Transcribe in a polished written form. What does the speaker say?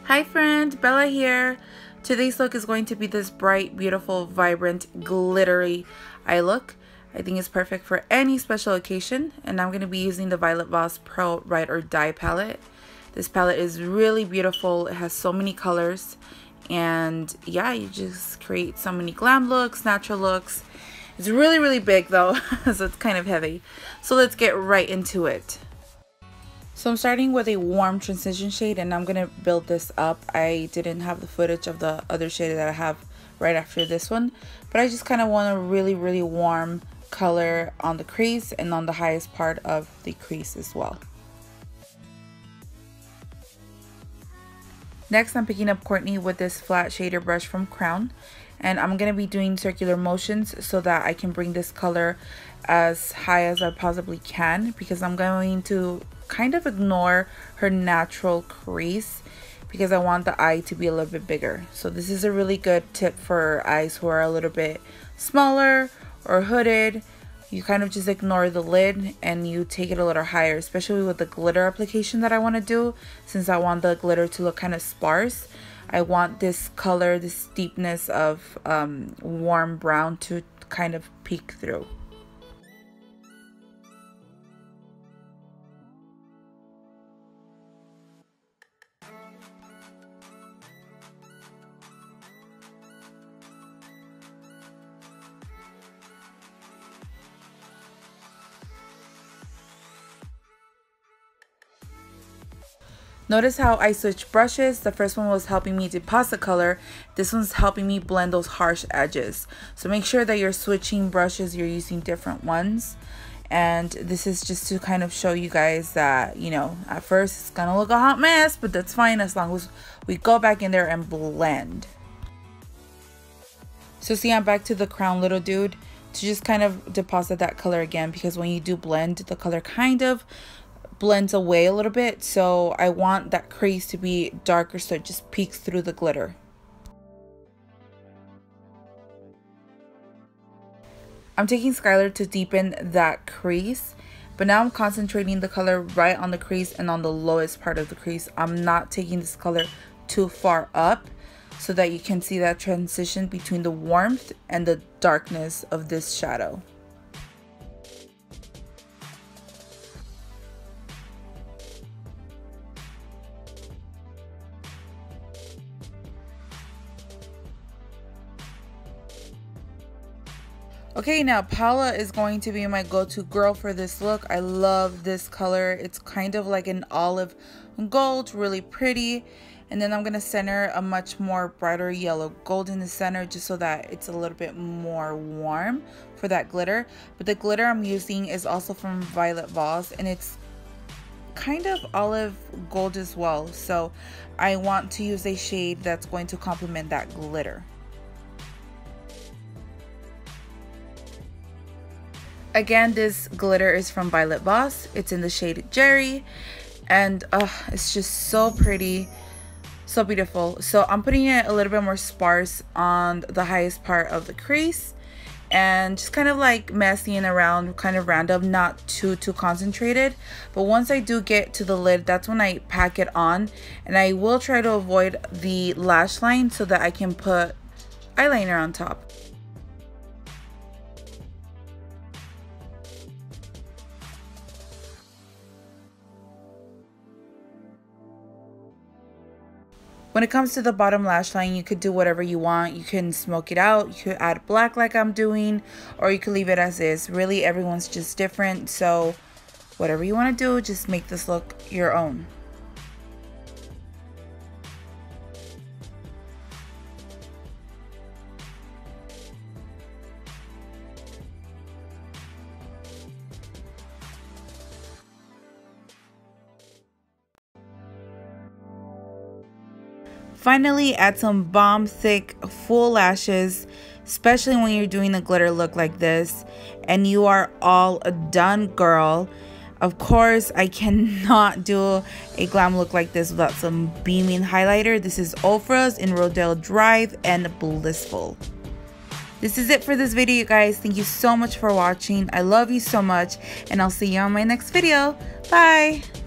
Hi friend, Bella here. Today's look is going to be this bright, beautiful, vibrant, glittery eye look. I think it's perfect for any special occasion, and I'm going to be using the Voss Pro Ride or Die palette. This palette is really beautiful. It has so many colors, and yeah, you just create so many glam looks, natural looks. It's really big though, so it's kind of heavy. So let's get right into it. So I'm starting with a warm transition shade, and I'm going to build this up. I didn't have the footage of the other shade that I have right after this one, but I just kind of want a really warm color on the crease and on the highest part of the crease as well. Next, I'm picking up Courtney with this flat shader brush from Crown, and I'm going to be doing circular motions so that I can bring this color as high as I possibly can, because I'm going to kind of ignore her natural crease because I want the eye to be a little bit bigger. So this is a really good tip for eyes who are a little bit smaller or hooded. You kind of just ignore the lid and you take it a little higher, especially with the glitter application that I want to do. Since I want the glitter to look kind of sparse, I want this color, this deepness of warm brown to kind of peek through. Notice how I switched brushes. The first one was helping me deposit color. This one's helping me blend those harsh edges. So make sure that you're switching brushes, you're using different ones. And this is just to kind of show you guys that, you know, at first it's gonna look a hot mess, but that's fine as long as we go back in there and blend. So see, I'm back to the Crown little dude to just kind of deposit that color again, because when you do blend, the color kind of blends away a little bit. So I want that crease to be darker so it just peeks through the glitter. I'm taking Skylar to deepen that crease, but now I'm concentrating the color right on the crease and on the lowest part of the crease. I'm not taking this color too far up so that you can see that transition between the warmth and the darkness of this shadow. Okay, now Paula is going to be my go-to girl for this look. I love this color. It's kind of like an olive gold, really pretty. And then I'm going to center a much more brighter yellow gold in the center, just so that it's a little bit more warm for that glitter. But the glitter I'm using is also from Voss, and it's kind of olive gold as well. So I want to use a shade that's going to complement that glitter. Again, this glitter is from Voss. It's in the shade Jerry, and it's just so pretty, so beautiful. So I'm putting it a little bit more sparse on the highest part of the crease, and just kind of like messing around, kind of random, not too concentrated. But once I do get to the lid, that's when I pack it on, and I will try to avoid the lash line so that I can put eyeliner on top. When it comes to the bottom lash line, you could do whatever you want. You can smoke it out, you could add black like I'm doing, or you could leave it as is. Really, everyone's just different, so whatever you want to do, just make this look your own. Finally, add some bomb thick full lashes, especially when you're doing a glitter look like this, and you are all done, girl. Of course, I cannot do a glam look like this without some beaming highlighter. This is Ofra's in Rodale Drive and Blissful. This is it for this video, you guys. Thank you so much for watching. I love you so much, and I'll see you on my next video. Bye!